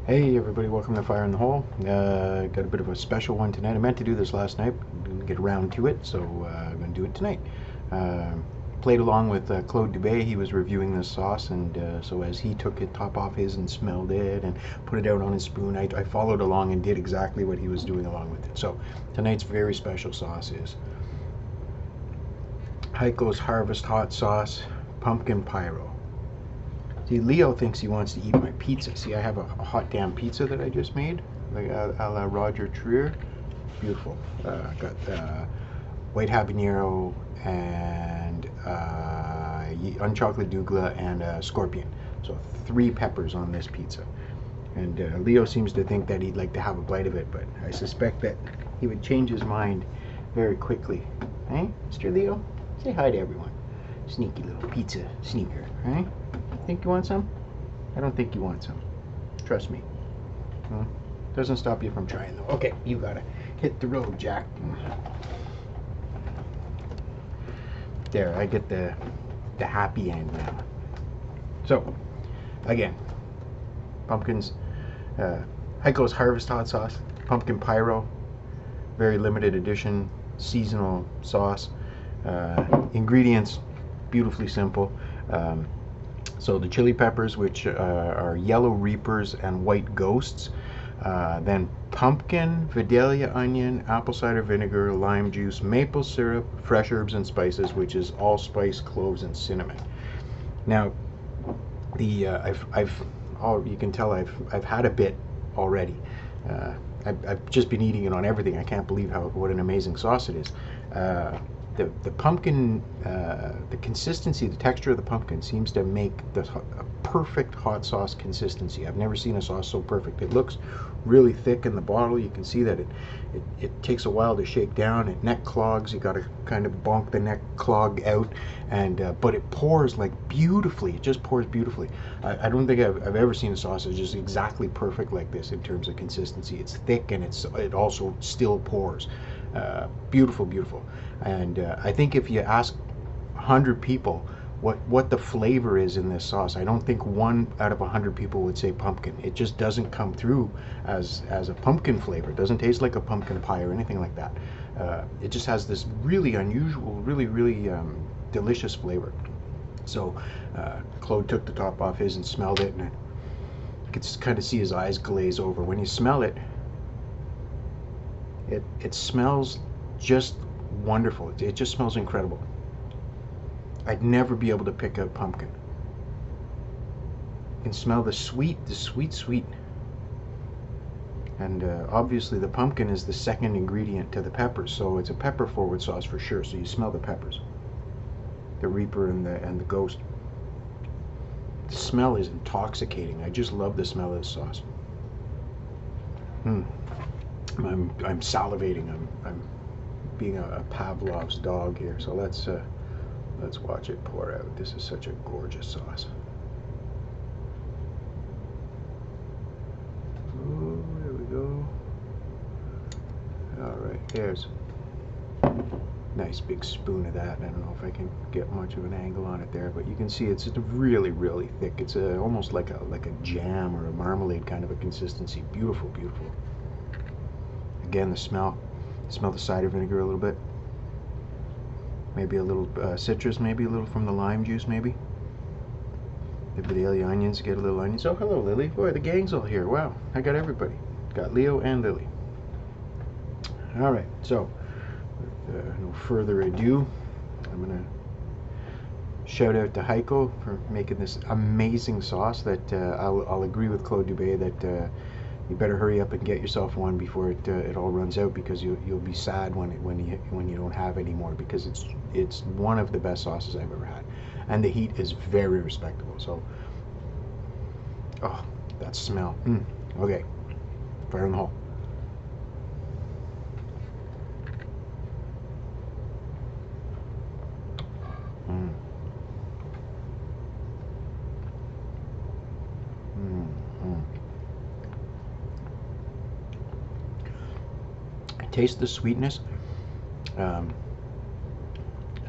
Hey everybody, welcome to Fire in the Hole. Got a bit of a special one tonight. I meant to do this last night, didn't get around to it, so I'm going to do it tonight. Uh, Played along with Claude Dubé. He was reviewing this sauce, and so as he took it top off his and smelled it and put it out on his spoon, I followed along and did exactly what he was doing along with it. So tonight's very special sauce is Heiko's Harvest Hot Sauce Pumpkin Pyro. See, Leo thinks he wants to eat my pizza. See, I have a hot damn pizza that I just made, like a la Roger Trier. Beautiful. Got white habanero and unchocolate douglas and scorpion. So 3 peppers on this pizza. And Leo seems to think that he'd like to have a bite of it, but I suspect that he would change his mind very quickly. Hey, Mr. Leo? Say hi to everyone. Sneaky little pizza sneaker, right? Think you want some? I don't think you want some. Trust me. Doesn't stop you from trying though. Okay, you gotta hit the road, Jack. There, I get the happy end now. So, again, pumpkins, Heiko's Harvest Hot Sauce, Pumpkin Pyro, very limited edition, seasonal sauce. Ingredients, beautifully simple. So the chili peppers, which are yellow reapers and white ghosts. Then pumpkin, Vidalia onion, apple cider vinegar, lime juice, maple syrup, fresh herbs and spices, which is allspice, cloves, and cinnamon. Now, the you can tell I've had a bit already. I've just been eating it on everything. I can't believe what an amazing sauce it is. The pumpkin, the consistency, the texture of the pumpkin seems to make a perfect hot sauce consistency. I've never seen a sauce so perfect. It looks really thick in the bottle. You can see that it takes a while to shake down. It neck clogs. You got to kind of bonk the neck clog out, and but it pours like beautifully. It just pours beautifully. I don't think I've ever seen a sauce that's just exactly perfect like this in terms of consistency. It's thick and it also still pours. Beautiful, beautiful. And I think if you ask 100 people what the flavor is in this sauce, I don't think 1 out of 100 people would say pumpkin. It just doesn't come through as a pumpkin flavor. It doesn't taste like a pumpkin pie or anything like that. It just has this really unusual, really delicious flavor. So Claude took the top off his and smelled it, and you could kind of see his eyes glaze over. When you smell it, it smells just wonderful. It just smells incredible. I'd never be able to pick out pumpkin. You can smell the sweet. And obviously the pumpkin is the second ingredient to the peppers, so it's a pepper forward sauce for sure. So you smell the peppers, the reaper and the ghost. The smell is intoxicating. I just love the smell of this sauce. I'm salivating. I'm being a Pavlov's dog here. So let's watch it pour out. This is such a gorgeous sauce. Oh, there we go. All right, there's a nice big spoon of that. I don't know if I can get much of an angle on it there, but you can see it's really thick. It's almost like a jam or a marmalade kind of a consistency. Beautiful. Again, the smell the cider vinegar a little bit, maybe a little citrus, maybe a little from the lime juice, maybe the Vidalia onions, get a little onions. Oh, hello Lily. Boy, the gang's all here. Wow, I got everybody. Got Leo and Lily. All right, so with no further ado, I'm gonna shout out to Heiko for making this amazing sauce that I'll agree with Claude Dubé that you better hurry up and get yourself one before it all runs out, because you'll be sad when you don't have any more, because it's one of the best sauces I've ever had, and the heat is very respectable. So, oh, that smell. Okay, fire in the hole. Taste the sweetness.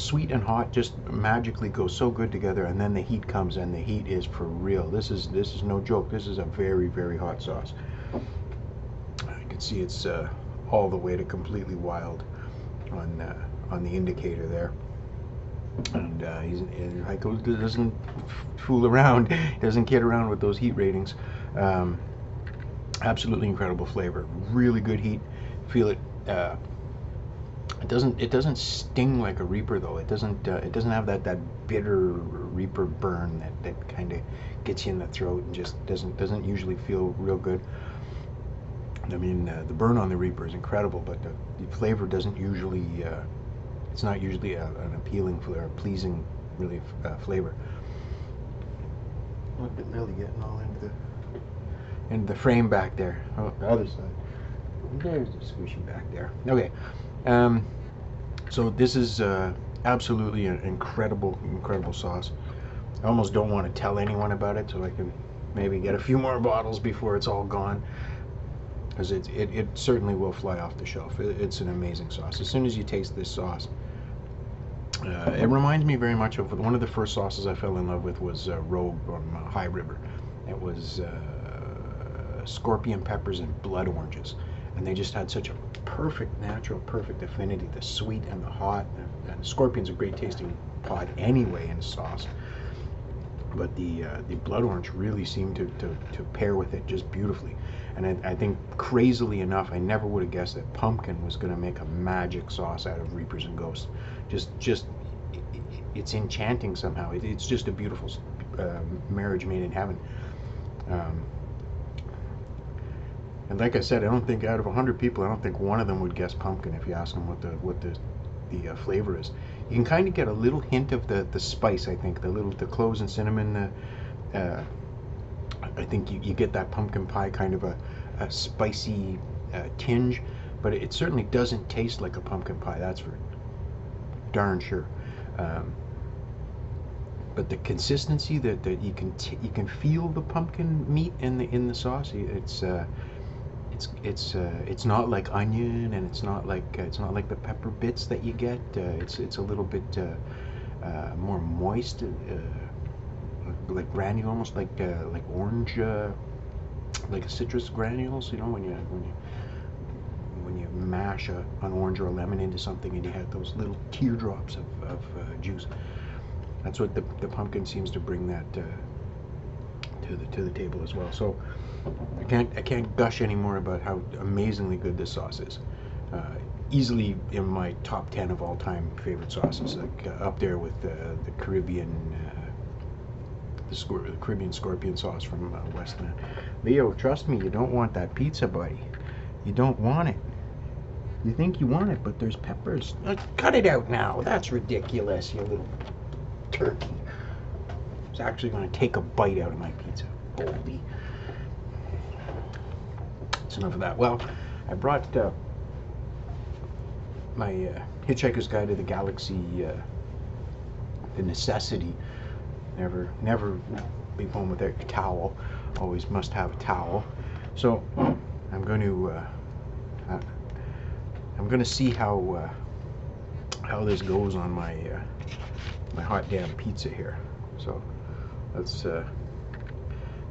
sweet and hot just magically go so good together, and then the heat comes, and the heat is for real. This is no joke. This is a very, very hot sauce. You can see it's all the way to completely wild on the indicator there. And Heiko doesn't fool around. He doesn't kid around with those heat ratings. Absolutely incredible flavor. Really good heat. Feel it. It doesn't sting like a Reaper though. It doesn't have that bitter Reaper burn that kind of gets you in the throat and just doesn't usually feel real good. I mean, the burn on the Reaper is incredible, but the flavor doesn't usually. It's not usually an appealing flavor, pleasing really flavor. Look at Lily getting all into the frame back there. Oh, the other side. There's the squishy back there. Okay. So this is absolutely an incredible sauce. I almost don't want to tell anyone about it, so I can maybe get a few more bottles before it's all gone, because it certainly will fly off the shelf. It's an amazing sauce. As soon as you taste this sauce, it reminds me very much of one of the first sauces I fell in love with was Rogue from High River. It was scorpion peppers and blood oranges. And they just had such a perfect affinity, the sweet and the hot. And scorpion's a great tasting pot anyway in sauce, but the blood orange really seemed to pair with it just beautifully. And I think crazily enough, I never would have guessed that pumpkin was going to make a magic sauce out of Reapers and Ghosts. It's enchanting somehow. It's just a beautiful marriage made in heaven. And like I said, I don't think out of 100 people, I don't think one of them would guess pumpkin if you ask them what the flavor is. You can kind of get a little hint of the spice. I think the cloves and cinnamon. I think you get that pumpkin pie kind of a spicy tinge, but it certainly doesn't taste like a pumpkin pie. That's for darn sure. But the consistency that you can feel the pumpkin meat in the sauce. It's not like onion, and it's not like the pepper bits that you get. It's a little bit more moist, like granule, almost like orange, like a citrus granules. You know, when you mash an orange or a lemon into something, and you have those little teardrops of juice. That's what the pumpkin seems to bring that to the table as well. So I can't gush anymore about how amazingly good this sauce is. Easily in my top 10 of all time favorite sauces, like up there with the Caribbean Caribbean scorpion sauce from Westland. Leo, trust me, you don't want that pizza, buddy. You don't want it. You think you want it, but there's peppers. Cut it out now. That's ridiculous, you little turkey. It's actually going to take a bite out of my pizza. Holy. That's enough of that. Well, I brought my Hitchhiker's Guide to the Galaxy, the necessity. Never leave home without a towel. Always must have a towel. So I'm going to see how this goes on my my hot damn pizza here. So let's.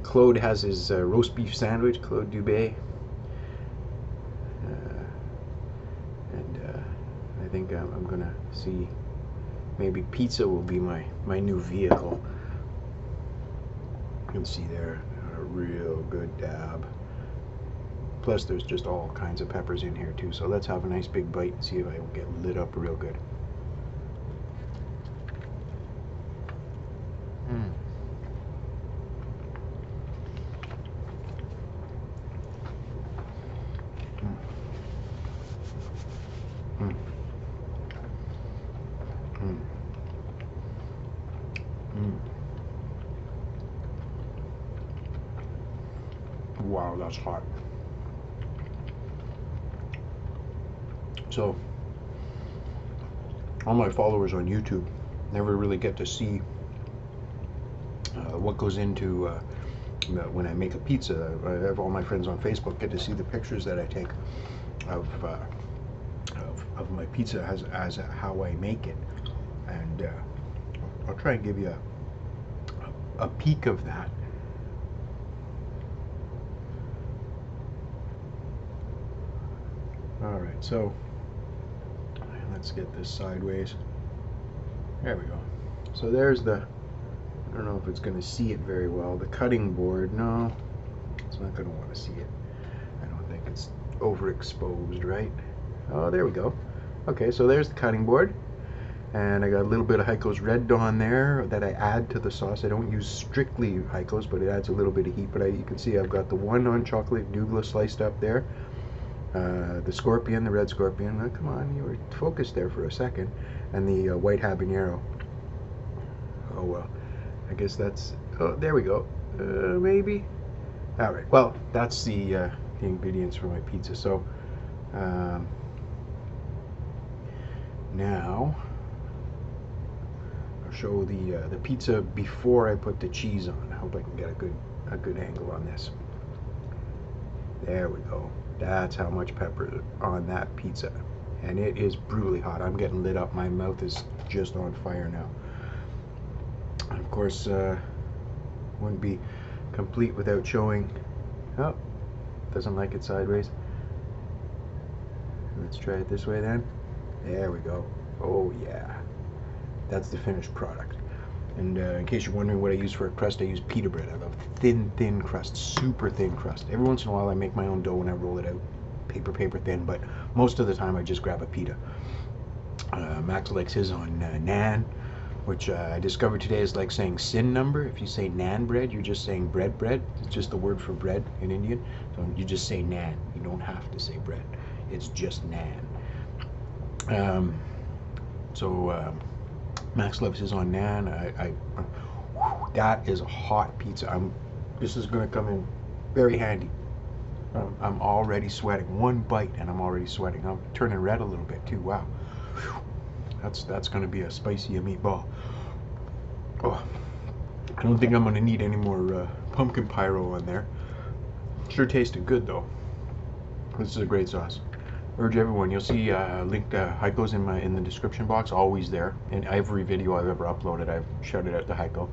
Claude has his roast beef sandwich, Claude Dubé, and I think I'm gonna see. Maybe pizza will be my new vehicle. You can see there a real good dab. Plus there's just all kinds of peppers in here too. So let's have a nice big bite and see if I can get lit up real good. Wow, that's hot. So, all my followers on YouTube never really get to see what goes into when I make a pizza. I have all my friends on Facebook get to see the pictures that I take of my pizza as how I make it. and I'll try and give you a peek of that. All right, so let's get this sideways. There we go. So there's the, I don't know if it's going to see it very well, the cutting board. No, it's not going to want to see it. I don't think it's overexposed, right? Oh, there we go. Okay, so there's the cutting board. And I got a little bit of Heiko's Red Dawn there that I add to the sauce. I don't use strictly Heiko's, but it adds a little bit of heat. But you can see I've got the one on chocolate Douglas sliced up there. The scorpion, the red scorpion. Oh, come on, you were focused there for a second. And the white habanero. Oh well, I guess that's. Oh, there we go. Maybe. All right. Well, that's the ingredients for my pizza. So now I'll show the pizza before I put the cheese on. I hope I can get a good angle on this. There we go. That's how much pepper on that pizza. And it is brutally hot. I'm getting lit up. My mouth is just on fire now. And of course, wouldn't be complete without showing. Oh, doesn't like it sideways. Let's try it this way then. There we go. Oh yeah. That's the finished product. And in case you're wondering what I use for a crust, I use pita bread. I love thin crust, super thin crust. Every once in a while I make my own dough and I roll it out paper thin, but most of the time I just grab a pita. Max likes his on naan, which I discovered today is like saying sin number. If you say naan bread, you're just saying bread. It's just the word for bread in Indian. So you just say naan. You don't have to say bread. It's just naan. Max loves his on naan. That is a hot pizza. This is going to come in very handy. I'm already sweating. One bite and I'm already sweating. I'm turning red a little bit too. Wow. That's going to be a spicy meatball. Oh, I don't think I'm going to need any more pumpkin pyro on there. Sure tasted good though. This is a great sauce. Urge everyone. You'll see linked Heiko's in the description box. Always there. In every video I've ever uploaded, I've shouted out to Heiko.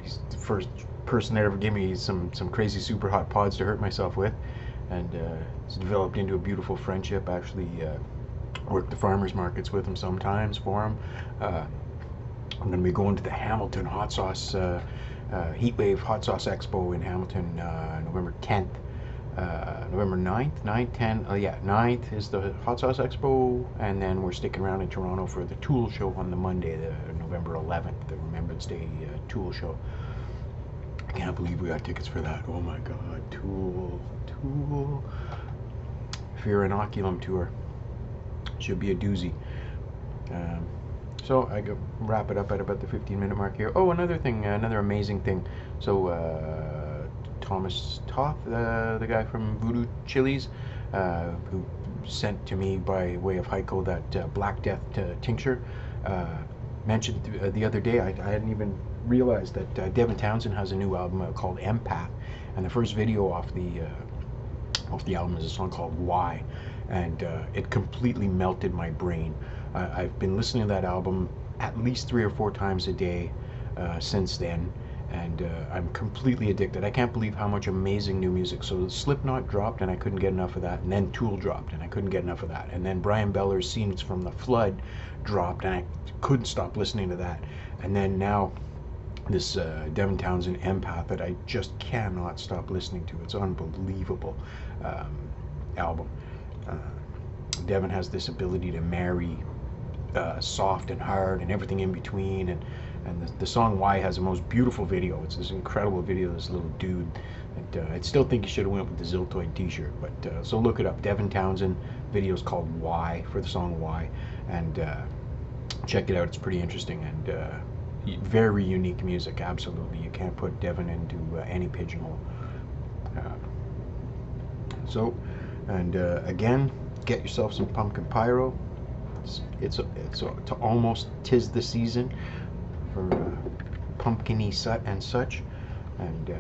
He's the first person that ever gave me some crazy super hot pods to hurt myself with, and it's developed into a beautiful friendship. I actually work the farmers markets with him sometimes for him. I'm going to be going to the Hamilton Hot Sauce Heatwave Hot Sauce Expo in Hamilton November 10th. November 9th, 9th is the Hot Sauce Expo, and then we're sticking around in Toronto for the Tool Show on the Monday, the November 11th, the Remembrance Day Tool Show. I can't believe we got tickets for that. Oh my God, Tool. Fear Inoculum Tour. Should be a doozy. So I go wrap it up at about the 15-minute mark here. Oh, another thing, another amazing thing. So Thomas Toth, the guy from Voodoo Chilies, who sent to me by way of Heiko that Black Death tincture, mentioned the other day. I hadn't even realized that Devin Townsend has a new album called Empath, and the first video off the album is a song called Why, and it completely melted my brain. I've been listening to that album at least 3 or 4 times a day since then, and I'm completely addicted. I can't believe how much amazing new music. So Slipknot dropped and I couldn't get enough of that, and then Tool dropped and I couldn't get enough of that, and then Brian Beller's Scenes from the Flood dropped and I couldn't stop listening to that, and then now this Devin Townsend Empath that I just cannot stop listening to. It's unbelievable album. Devin has this ability to marry soft and hard and everything in between, and the song Why has the most beautiful video. It's this incredible video, this little dude, and I still think he should have went with the Ziltoid t-shirt, but so look it up. Devin Townsend video's called Why, for the song Why, and check it out. It's pretty interesting and very unique music. Absolutely, you can't put Devin into any pigeonhole. Again, get yourself some pumpkin pyro. It's to almost 'tis the season for pumpkin-y and such, and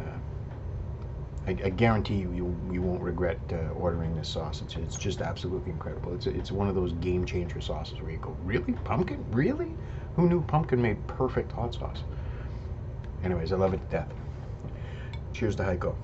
I guarantee you won't regret ordering this sauce. It's just absolutely incredible. It's one of those game changer sauces where you go, really, pumpkin, really? Who knew pumpkin made perfect hot sauce? Anyways, I love it to death. Cheers to Heiko.